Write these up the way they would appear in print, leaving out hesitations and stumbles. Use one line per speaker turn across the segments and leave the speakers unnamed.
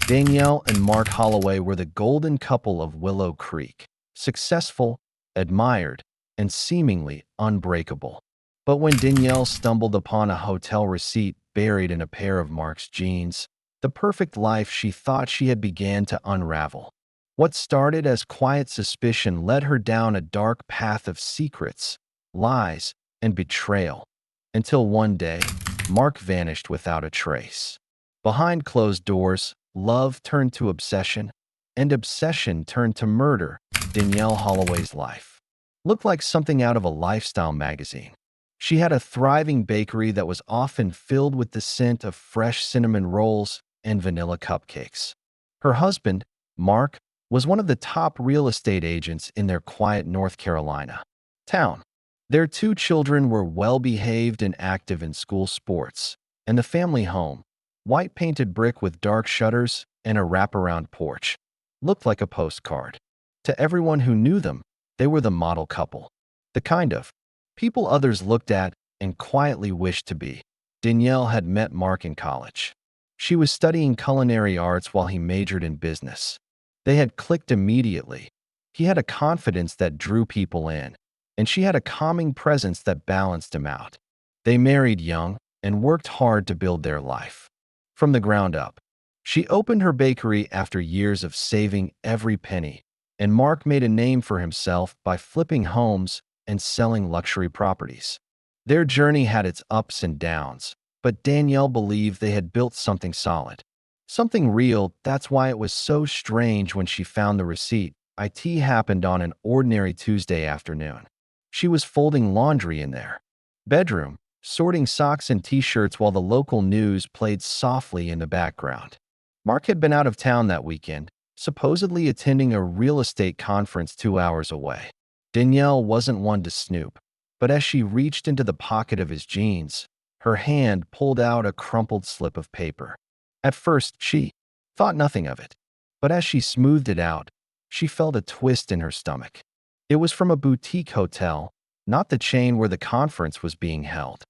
Danielle and Mark Holloway were the golden couple of Willow Creek, successful, admired, and seemingly unbreakable. But when Danielle stumbled upon a hotel receipt buried in a pair of Mark's jeans, the perfect life she thought she had began to unravel. What started as quiet suspicion led her down a dark path of secrets, lies, and betrayal, until one day, Mark vanished without a trace. Behind closed doors, love turned to obsession, and obsession turned to murder. Danielle Holloway's life looked like something out of a lifestyle magazine. She had a thriving bakery that was often filled with the scent of fresh cinnamon rolls and vanilla cupcakes. Her husband, Mark, was one of the top real estate agents in their quiet North Carolina town. Their two children were well-behaved and active in school sports, and the family home, white-painted brick with dark shutters and a wraparound porch, looked like a postcard. To everyone who knew them, they were the model couple, the kind of people others looked at and quietly wished to be. Danielle had met Mark in college. She was studying culinary arts while he majored in business. They had clicked immediately. He had a confidence that drew people in, and she had a calming presence that balanced him out. They married young and worked hard to build their life from the ground up. She opened her bakery after years of saving every penny, and Mark made a name for himself by flipping homes and selling luxury properties. Their journey had its ups and downs, but Danielle believed they had built something solid, something real. That's why it was so strange when she found the receipt. It happened on an ordinary Tuesday afternoon. She was folding laundry in their bedroom, sorting socks and t-shirts while the local news played softly in the background. Mark had been out of town that weekend, supposedly attending a real estate conference 2 hours away. Danielle wasn't one to snoop, but as she reached into the pocket of his jeans, her hand pulled out a crumpled slip of paper. At first, she thought nothing of it, but as she smoothed it out, she felt a twist in her stomach. It was from a boutique hotel, not the chain where the conference was being held.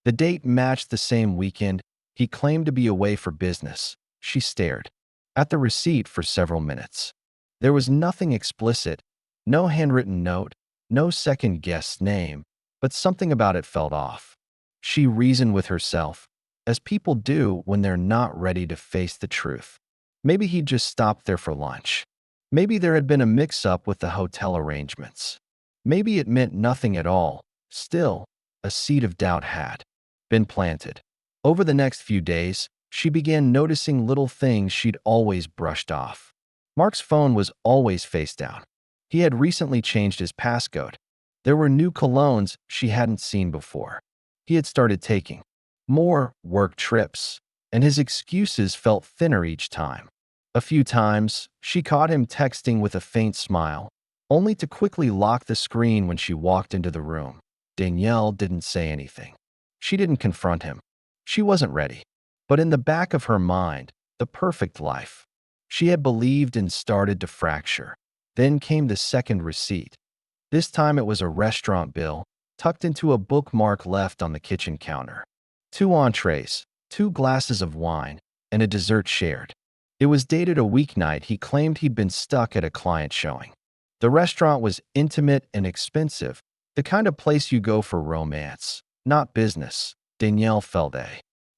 The date matched the same weekend. He claimed to be away for business. She stared at the receipt for several minutes. There was nothing explicit, no handwritten note, no second-guessed name, but something about it felt off. She reasoned with herself, as people do when they're not ready to face the truth. Maybe he'd just stopped there for lunch. Maybe there had been a mix-up with the hotel arrangements. Maybe it meant nothing at all. Still, a seed of doubt had been planted. Over the next few days, she began noticing little things she'd always brushed off. Mark's phone was always face down. He had recently changed his passcode. There were new colognes she hadn't seen before. He had started taking more work trips, and his excuses felt thinner each time. A few times, she caught him texting with a faint smile, only to quickly lock the screen when she walked into the room. Danielle didn't say anything. She didn't confront him. She wasn't ready. But in the back of her mind, the perfect life she had believed in started to fracture. Then came the second receipt. This time it was a restaurant bill, tucked into a bookmark left on the kitchen counter. 2 entrees, 2 glasses of wine, and a dessert shared. It was dated a weeknight. He claimed he'd been stuck at a client showing. The restaurant was intimate and expensive, the kind of place you go for romance, not business. Danielle felt a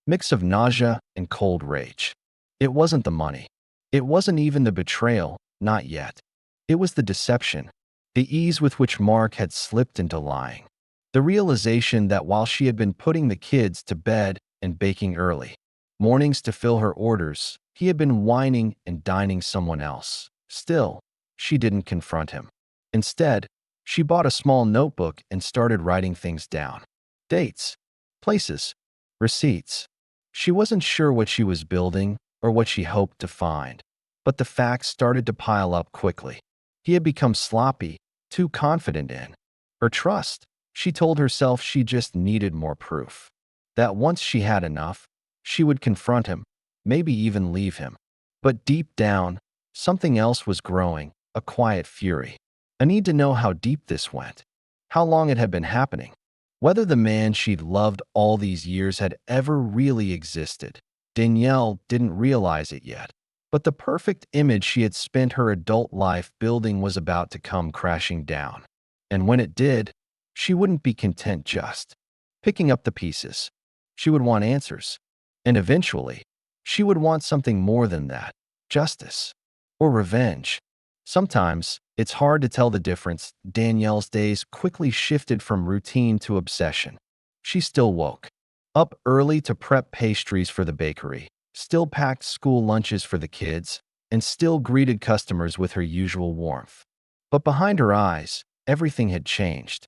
mix of nausea and cold rage. It wasn't the money. It wasn't even the betrayal, not yet. It was the deception, the ease with which Mark had slipped into lying. The realization that while she had been putting the kids to bed and baking early mornings to fill her orders, he had been whining and dining someone else. Still, she didn't confront him. Instead, she bought a small notebook and started writing things down. Dates, places, receipts. She wasn't sure what she was building or what she hoped to find, but the facts started to pile up quickly. He had become sloppy, too confident in her trust. She told herself she just needed more proof. That once she had enough, she would confront him, maybe even leave him. But deep down, something else was growing, a quiet fury. A need to know how deep this went, how long it had been happening, whether the man she'd loved all these years had ever really existed. Danielle didn't realize it yet, But the perfect image she had spent her adult life building was about to come crashing down. And when it did, she wouldn't be content just picking up the pieces. She would want answers. And eventually, she would want something more than that: justice or revenge. Sometimes, it's hard to tell the difference. Danielle's days quickly shifted from routine to obsession. She still woke up early to prep pastries for the bakery, still packed school lunches for the kids, and still greeted customers with her usual warmth. But behind her eyes, everything had changed.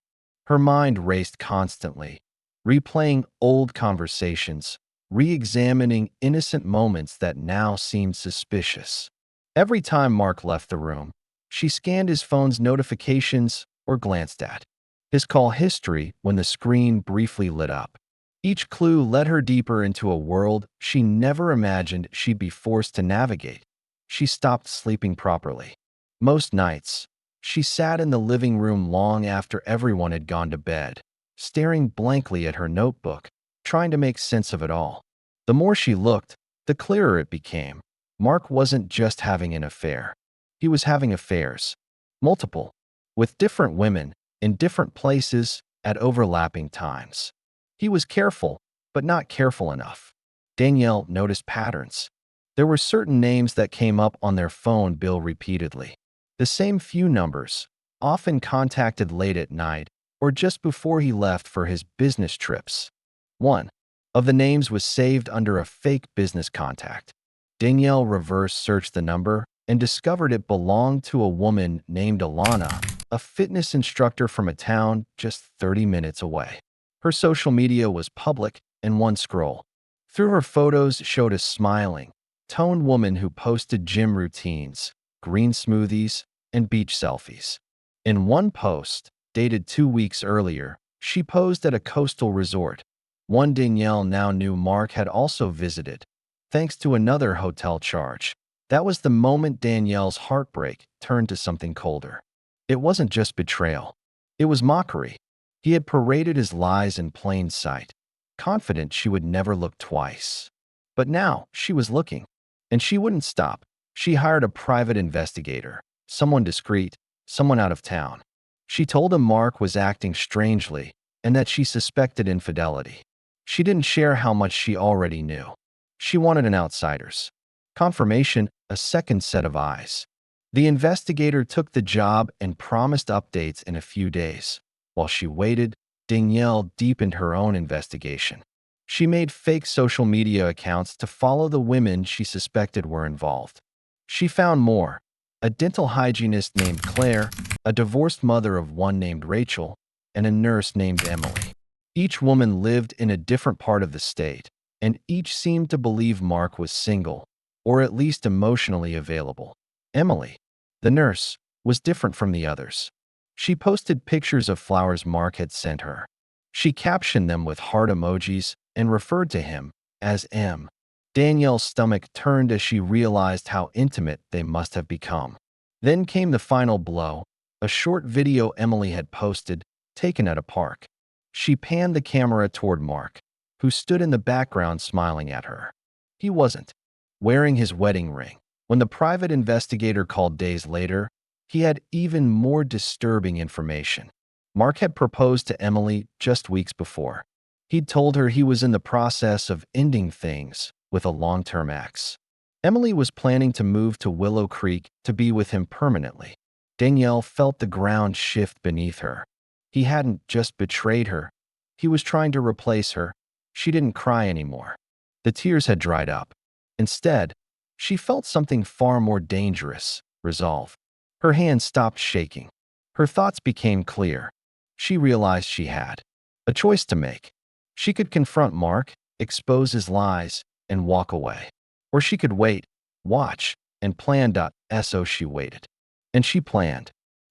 Her mind raced constantly, replaying old conversations, re-examining innocent moments that now seemed suspicious. Every time Mark left the room, she scanned his phone's notifications or glanced at his call history when the screen briefly lit up. Each clue led her deeper into a world she never imagined she'd be forced to navigate. She stopped sleeping properly. Most nights, she sat in the living room long after everyone had gone to bed, staring blankly at her notebook, trying to make sense of it all. The more she looked, the clearer it became. Mark wasn't just having an affair. He was having affairs. Multiple. With different women, in different places, at overlapping times. He was careful, but not careful enough. Danielle noticed patterns. There were certain names that came up on their phone bill repeatedly. The same few numbers, often contacted late at night or just before he left for his business trips. One of the names was saved under a fake business contact. Danielle reverse searched the number and discovered it belonged to a woman named Alana, a fitness instructor from a town just 30 minutes away. Her social media was public, and one scroll through her photos showed a smiling, toned woman who posted gym routines, green smoothies, and beach selfies. In one post, dated 2 weeks earlier, she posed at a coastal resort, one Danielle now knew Mark had also visited, thanks to another hotel charge. That was the moment Danielle's heartbreak turned to something colder. It wasn't just betrayal. It was mockery. He had paraded his lies in plain sight, confident she would never look twice. But now she was looking, and she wouldn't stop. She hired a private investigator, someone discreet, someone out of town. She told him Mark was acting strangely and that she suspected infidelity. She didn't share how much she already knew. She wanted an outsider's confirmation, a second set of eyes. The investigator took the job and promised updates in a few days. While she waited, Danielle deepened her own investigation. She made fake social media accounts to follow the women she suspected were involved. She found more: a dental hygienist named Claire, a divorced mother of one named Rachel, and a nurse named Emily. Each woman lived in a different part of the state, and each seemed to believe Mark was single, or at least emotionally available. Emily, the nurse, was different from the others. She posted pictures of flowers Mark had sent her. She captioned them with heart emojis and referred to him as M. Danielle's stomach turned as she realized how intimate they must have become. Then came the final blow: a short video Emily had posted, taken at a park. She panned the camera toward Mark, who stood in the background smiling at her. He wasn't wearing his wedding ring. When the private investigator called days later, he had even more disturbing information. Mark had proposed to Emily just weeks before. He'd told her he was in the process of ending things with a long-term ex. Emily was planning to move to Willow Creek to be with him permanently. Danielle felt the ground shift beneath her. He hadn't just betrayed her. He was trying to replace her. She didn't cry anymore. The tears had dried up. Instead, she felt something far more dangerous: resolve. Her hands stopped shaking. Her thoughts became clear. She realized she had a choice to make. She could confront Mark, expose his lies, and walk away. Or she could wait, watch, and plan. So she waited. And she planned.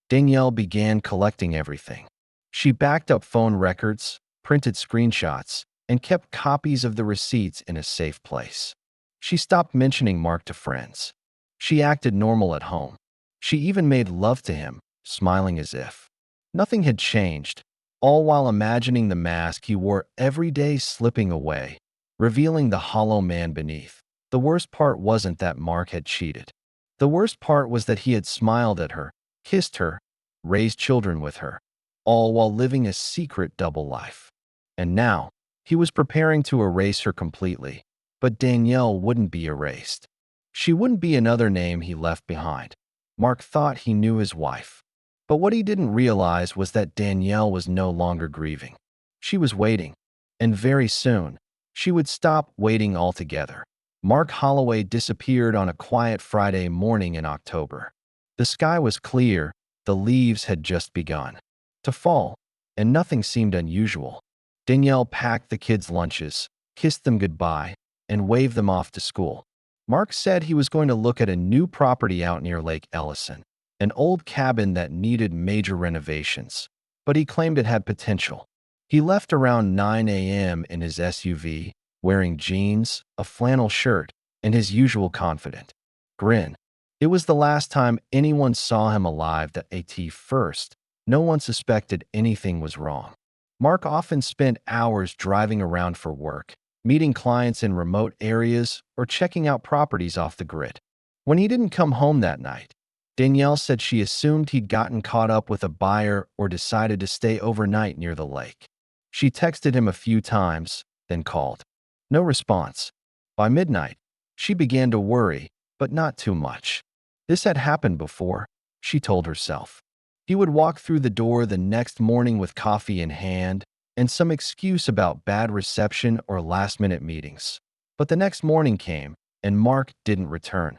Danielle began collecting everything. She backed up phone records, printed screenshots, and kept copies of the receipts in a safe place. She stopped mentioning Mark to friends. She acted normal at home. She even made love to him, smiling as if nothing had changed, all while imagining the mask he wore every day slipping away, revealing the hollow man beneath. The worst part wasn't that Mark had cheated. The worst part was that he had smiled at her, kissed her, raised children with her, all while living a secret double life. And now, he was preparing to erase her completely. But Danielle wouldn't be erased. She wouldn't be another name he left behind. Mark thought he knew his wife. But what he didn't realize was that Danielle was no longer grieving. She was waiting. And very soon, she would stop waiting altogether. Mark Holloway disappeared on a quiet Friday morning in October. The sky was clear, the leaves had just begun to fall, and nothing seemed unusual. Danielle packed the kids' lunches, kissed them goodbye, and waved them off to school. Mark said he was going to look at a new property out near Lake Ellison, an old cabin that needed major renovations, but he claimed it had potential. He left around 9 a.m. in his SUV, wearing jeans, a flannel shirt, and his usual confident grin. It was the last time anyone saw him alive. At first, no one suspected anything was wrong. Mark often spent hours driving around for work, meeting clients in remote areas, or checking out properties off the grid. When he didn't come home that night, Danielle said she assumed he'd gotten caught up with a buyer or decided to stay overnight near the lake. She texted him a few times, then called. No response. By midnight, she began to worry, but not too much. This had happened before, she told herself. He would walk through the door the next morning with coffee in hand and some excuse about bad reception or last-minute meetings. But the next morning came, and Mark didn't return.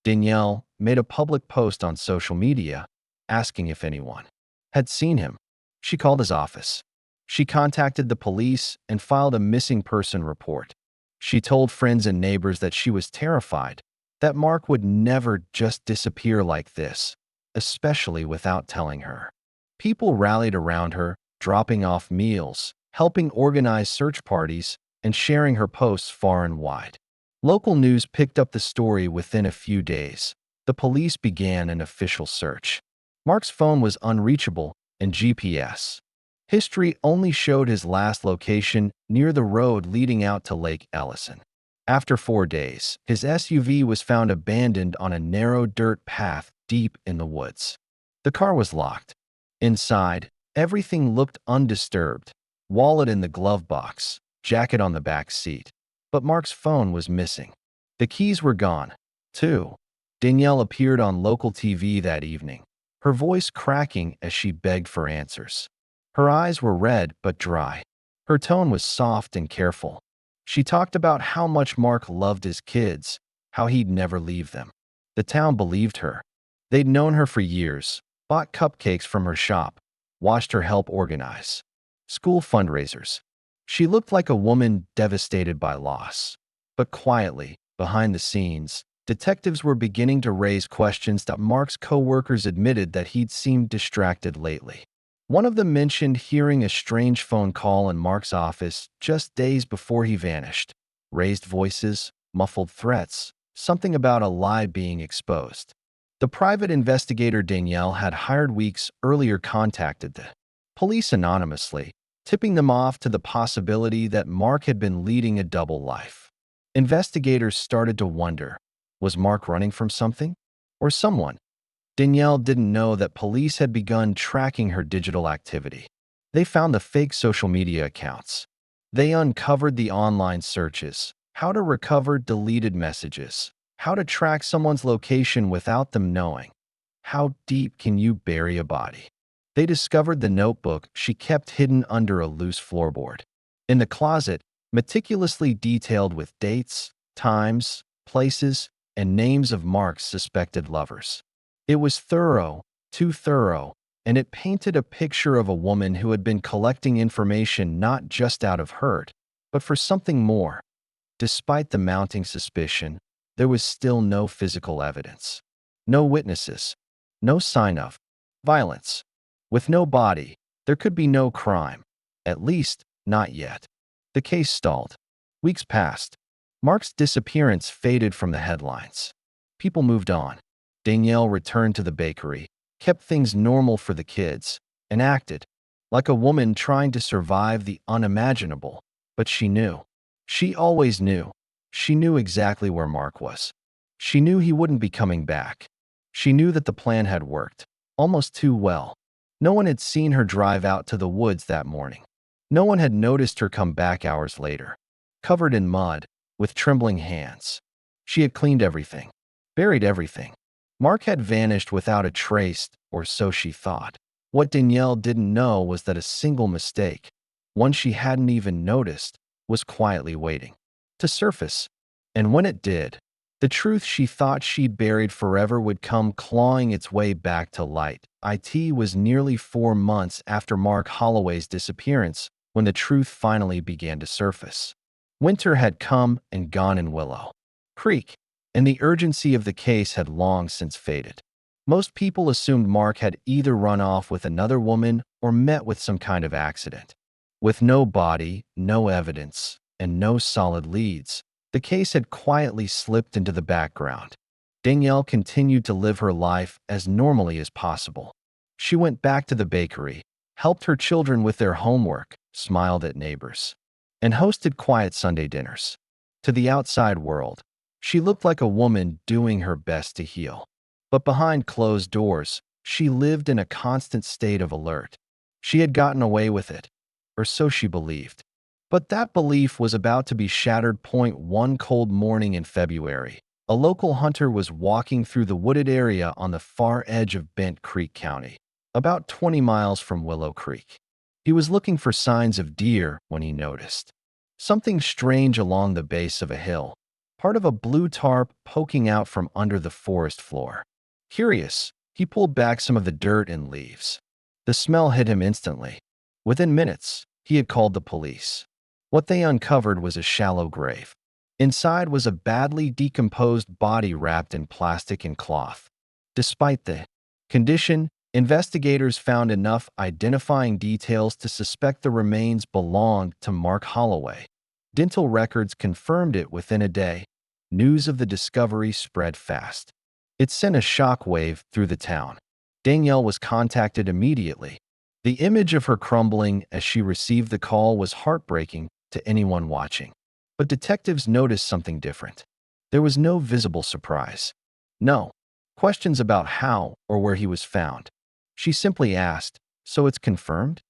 Danielle made a public post on social media asking if anyone had seen him. She called his office. She contacted the police and filed a missing person report. She told friends and neighbors that she was terrified, that Mark would never just disappear like this, especially without telling her. People rallied around her, dropping off meals, helping organize search parties, and sharing her posts far and wide. Local news picked up the story within a few days. The police began an official search. Mark's phone was unreachable, and GPS history only showed his last location near the road leading out to Lake Ellison. After 4 days, his SUV was found abandoned on a narrow dirt path deep in the woods. The car was locked. Inside, everything looked undisturbed. Wallet in the glove box, jacket on the back seat. But Mark's phone was missing. The keys were gone, too. Danielle appeared on local TV that evening, her voice cracking as she begged for answers. Her eyes were red but dry. Her tone was soft and careful. She talked about how much Mark loved his kids, how he'd never leave them. The town believed her. They'd known her for years, bought cupcakes from her shop, watched her help organize school fundraisers. She looked like a woman devastated by loss. But quietly, behind the scenes, detectives were beginning to raise questions that Mark's co-workers admitted that he'd seemed distracted lately. One of them mentioned hearing a strange phone call in Mark's office just days before he vanished. Raised voices, muffled threats, something about a lie being exposed. The private investigator Danielle had hired weeks earlier contacted the police anonymously, tipping them off to the possibility that Mark had been leading a double life. Investigators started to wonder, was Mark running from something? Or someone? Danielle didn't know that police had begun tracking her digital activity. They found the fake social media accounts. They uncovered the online searches, how to recover deleted messages, how to track someone's location without them knowing. How deep can you bury a body? They discovered the notebook she kept hidden under a loose floorboard. In the closet, meticulously detailed with dates, times, places, and names of Mark's suspected lovers. It was thorough, too thorough, and it painted a picture of a woman who had been collecting information not just out of hurt, but for something more. Despite the mounting suspicion, there was still no physical evidence. No witnesses. No sign of violence. With no body, there could be no crime. At least, not yet. The case stalled. Weeks passed. Mark's disappearance faded from the headlines. People moved on. Danielle returned to the bakery, kept things normal for the kids, and acted like a woman trying to survive the unimaginable. But she knew. She always knew. She knew exactly where Mark was. She knew he wouldn't be coming back. She knew that the plan had worked, almost too well. No one had seen her drive out to the woods that morning. No one had noticed her come back hours later, covered in mud, with trembling hands. She had cleaned everything, buried everything. Mark had vanished without a trace, or so she thought. What Danielle didn't know was that a single mistake, one she hadn't even noticed, was quietly waiting to surface. And when it did, the truth she thought she'd buried forever would come clawing its way back to light. It was nearly 4 months after Mark Holloway's disappearance when the truth finally began to surface. Winter had come and gone in Willow Creek, and the urgency of the case had long since faded. Most people assumed Mark had either run off with another woman or met with some kind of accident. With no body, no evidence, and no solid leads, the case had quietly slipped into the background. Danielle continued to live her life as normally as possible. She went back to the bakery, helped her children with their homework, smiled at neighbors, and hosted quiet Sunday dinners. To the outside world, she looked like a woman doing her best to heal. But behind closed doors, she lived in a constant state of alert. She had gotten away with it, or so she believed. But that belief was about to be shattered. One cold morning in February, a local hunter was walking through the wooded area on the far edge of Bent Creek County, about 20 miles from Willow Creek. He was looking for signs of deer when he noticed something strange along the base of a hill, part of a blue tarp poking out from under the forest floor. Curious, he pulled back some of the dirt and leaves. The smell hit him instantly. Within minutes, he had called the police. What they uncovered was a shallow grave. Inside was a badly decomposed body wrapped in plastic and cloth. Despite the condition, investigators found enough identifying details to suspect the remains belonged to Mark Holloway. Dental records confirmed it within a day. News of the discovery spread fast. It sent a shockwave through the town. Danielle was contacted immediately. The image of her crumbling as she received the call was heartbreaking to anyone watching. But detectives noticed something different. There was no visible surprise. No questions about how or where he was found. She simply asked, "So it's confirmed?"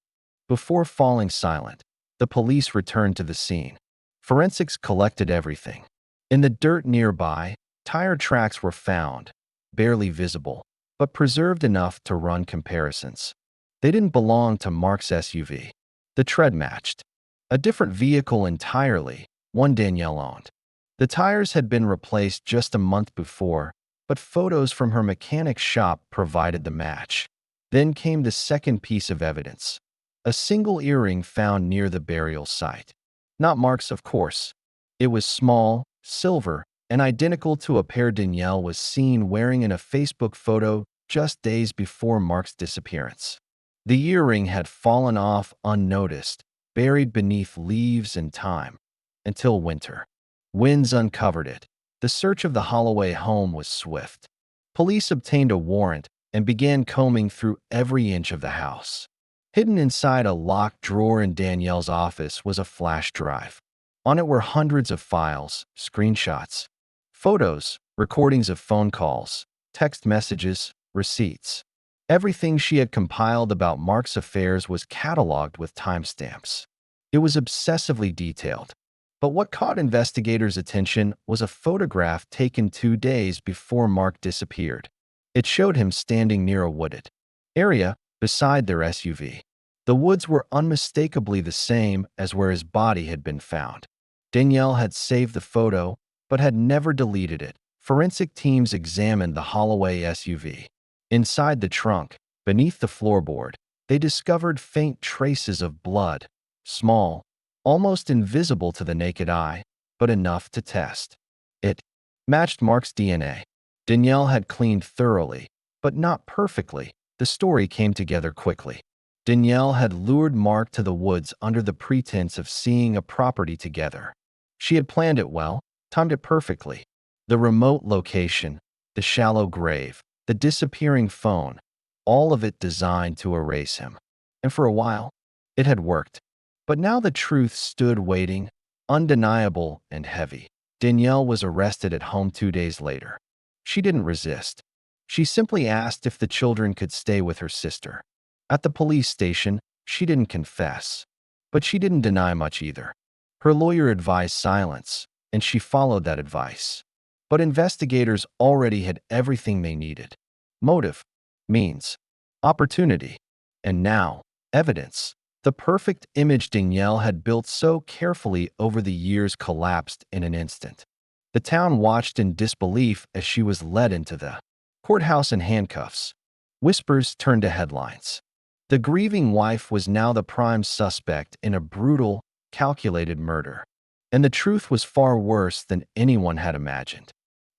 Before falling silent, the police returned to the scene. Forensics collected everything. In the dirt nearby, tire tracks were found, barely visible, but preserved enough to run comparisons. They didn't belong to Mark's SUV. The tread matched. A different vehicle entirely, one Danielle owned. The tires had been replaced just a month before, but photos from her mechanic shop provided the match. Then came the second piece of evidence. A single earring found near the burial site. Not Mark's, of course. It was small, silver, and identical to a pair Danielle was seen wearing in a Facebook photo just days before Mark's disappearance. The earring had fallen off unnoticed, buried beneath leaves and time, until winter. Winds uncovered it. The search of the Holloway home was swift. Police obtained a warrant and began combing through every inch of the house. Hidden inside a locked drawer in Danielle's office was a flash drive. On it were hundreds of files, screenshots, photos, recordings of phone calls, text messages, receipts. Everything she had compiled about Mark's affairs was cataloged with timestamps. It was obsessively detailed. But what caught investigators' attention was a photograph taken 2 days before Mark disappeared. It showed him standing near a wooded area beside their SUV. The woods were unmistakably the same as where his body had been found. Danielle had saved the photo, but had never deleted it. Forensic teams examined the Holloway SUV. Inside the trunk, beneath the floorboard, they discovered faint traces of blood, small, almost invisible to the naked eye, but enough to test. It matched Mark's DNA. Danielle had cleaned thoroughly, but not perfectly. The story came together quickly. Danielle had lured Mark to the woods under the pretense of seeing a property together. She had planned it well, timed it perfectly. The remote location, the shallow grave, the disappearing phone, all of it designed to erase him. And for a while, it had worked. But now the truth stood waiting, undeniable and heavy. Danielle was arrested at home 2 days later. She didn't resist. She simply asked if the children could stay with her sister. At the police station, she didn't confess. But she didn't deny much either. Her lawyer advised silence, and she followed that advice. But investigators already had everything they needed: motive, means, opportunity, and now, evidence. The perfect image Danielle had built so carefully over the years collapsed in an instant. The town watched in disbelief as she was led into the courthouse in handcuffs. Whispers turned to headlines. The grieving wife was now the prime suspect in a brutal, calculated murder. And the truth was far worse than anyone had imagined.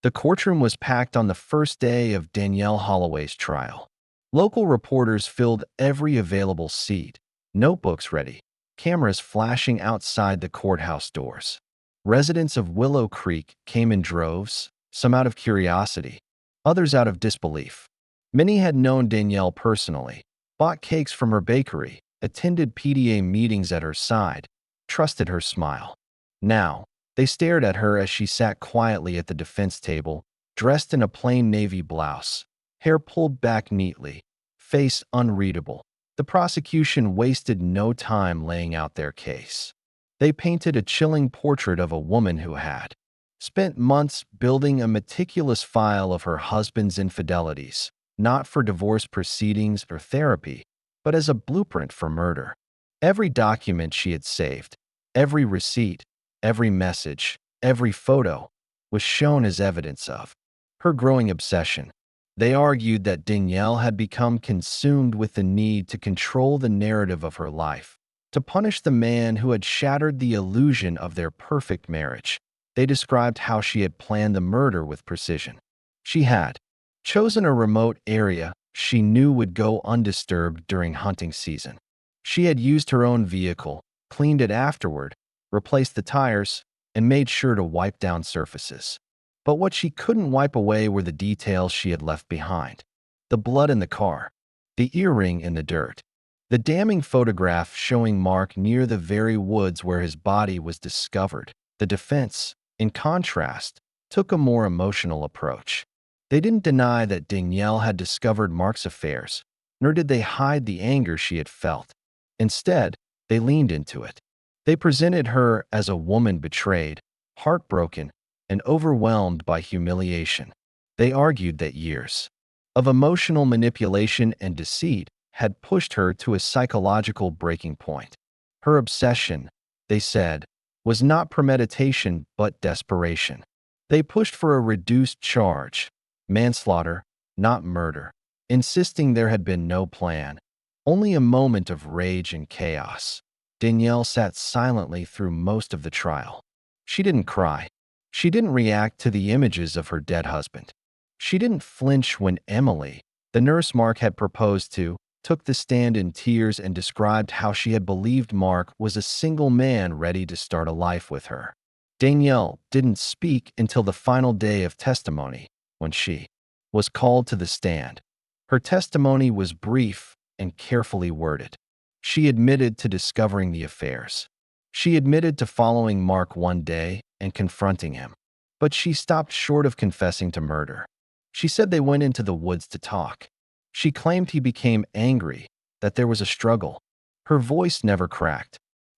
The courtroom was packed on the first day of Danielle Holloway's trial. Local reporters filled every available seat, notebooks ready, cameras flashing outside the courthouse doors. Residents of Willow Creek came in droves, some out of curiosity, others out of disbelief. Many had known Danielle personally, bought cakes from her bakery, attended PDA meetings at her side, trusted her smile. Now, they stared at her as she sat quietly at the defense table, dressed in a plain navy blouse, hair pulled back neatly, face unreadable. The prosecution wasted no time laying out their case. They painted a chilling portrait of a woman who had spent months building a meticulous file of her husband's infidelities, not for divorce proceedings or therapy, but as a blueprint for murder. Every document she had saved, every receipt, every message, every photo was shown as evidence of her growing obsession. They argued that Danielle had become consumed with the need to control the narrative of her life, to punish the man who had shattered the illusion of their perfect marriage. They described how she had planned the murder with precision. She had chosen a remote area she knew would go undisturbed during hunting season. She had used her own vehicle, cleaned it afterward, replaced the tires, and made sure to wipe down surfaces. But what she couldn't wipe away were the details she had left behind. The blood in the car, the earring in the dirt, the damning photograph showing Mark near the very woods where his body was discovered. The defense, in contrast, took a more emotional approach. They didn't deny that Danielle had discovered Mark's affairs, nor did they hide the anger she had felt. Instead, they leaned into it. They presented her as a woman betrayed, heartbroken, and overwhelmed by humiliation. They argued that years of emotional manipulation and deceit had pushed her to a psychological breaking point. Her obsession, they said, was not premeditation but desperation. They pushed for a reduced charge, manslaughter, not murder, insisting there had been no plan, only a moment of rage and chaos. Danielle sat silently through most of the trial. She didn't cry. She didn't react to the images of her dead husband. She didn't flinch when Emily, the nurse Mark had proposed to, took the stand in tears and described how she had believed Mark was a single man ready to start a life with her. Danielle didn't speak until the final day of testimony, when she was called to the stand. Her testimony was brief and carefully worded. She admitted to discovering the affairs. She admitted to following Mark one day and confronting him. But she stopped short of confessing to murder. She said they went into the woods to talk. She claimed he became angry, that there was a struggle. Her voice never cracked.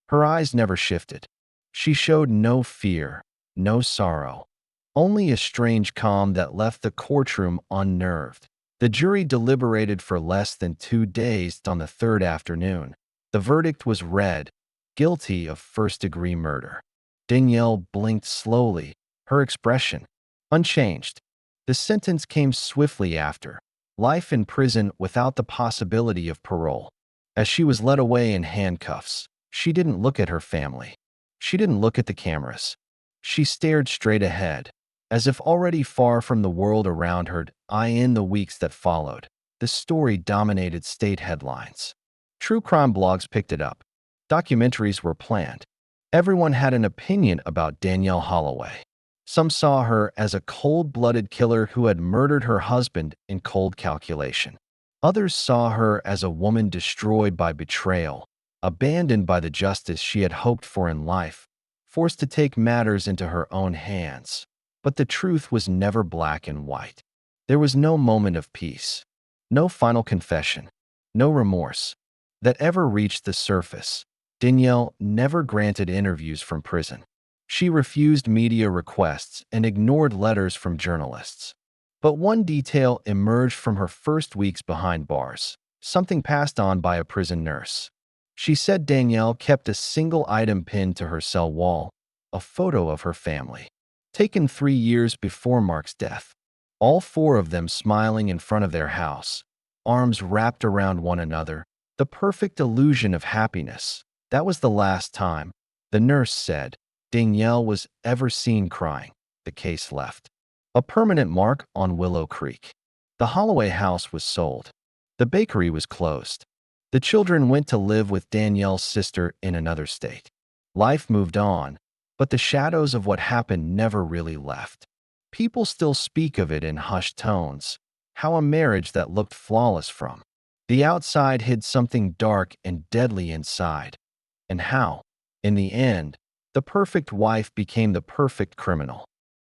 Her eyes never shifted. She showed no fear, no sorrow, only a strange calm that left the courtroom unnerved. The jury deliberated for less than 2 days. On the third afternoon, the verdict was read: guilty of first-degree murder. Danielle blinked slowly, her expression unchanged. The sentence came swiftly after: life in prison without the possibility of parole. As she was led away in handcuffs, she didn't look at her family. She didn't look at the cameras. She stared straight ahead, as if already far from the world around her. In the weeks that followed, the story dominated state headlines. True crime blogs picked it up. Documentaries were planned. Everyone had an opinion about Danielle Holloway. Some saw her as a cold-blooded killer who had murdered her husband in cold calculation. Others saw her as a woman destroyed by betrayal, abandoned by the justice she had hoped for in life. forced to take matters into her own hands. But the truth was never black and white. There was no moment of peace, no final confession, no remorse that ever reached the surface. Danielle never granted interviews from prison. She refused media requests and ignored letters from journalists. But one detail emerged from her first weeks behind bars, something passed on by a prison nurse. She said Danielle kept a single item pinned to her cell wall, a photo of her family, taken 3 years before Mark's death. All four of them smiling in front of their house, arms wrapped around one another, the perfect illusion of happiness. That was the last time, the nurse said, Danielle was ever seen crying. The case left a permanent mark on Willow Creek. The Holloway house was sold. The bakery was closed. The children went to live with Danielle's sister in another state. Life moved on, but the shadows of what happened never really left. People still speak of it in hushed tones, how a marriage that looked flawless from the outside hid something dark and deadly inside, and how, in the end, the perfect wife became the perfect criminal.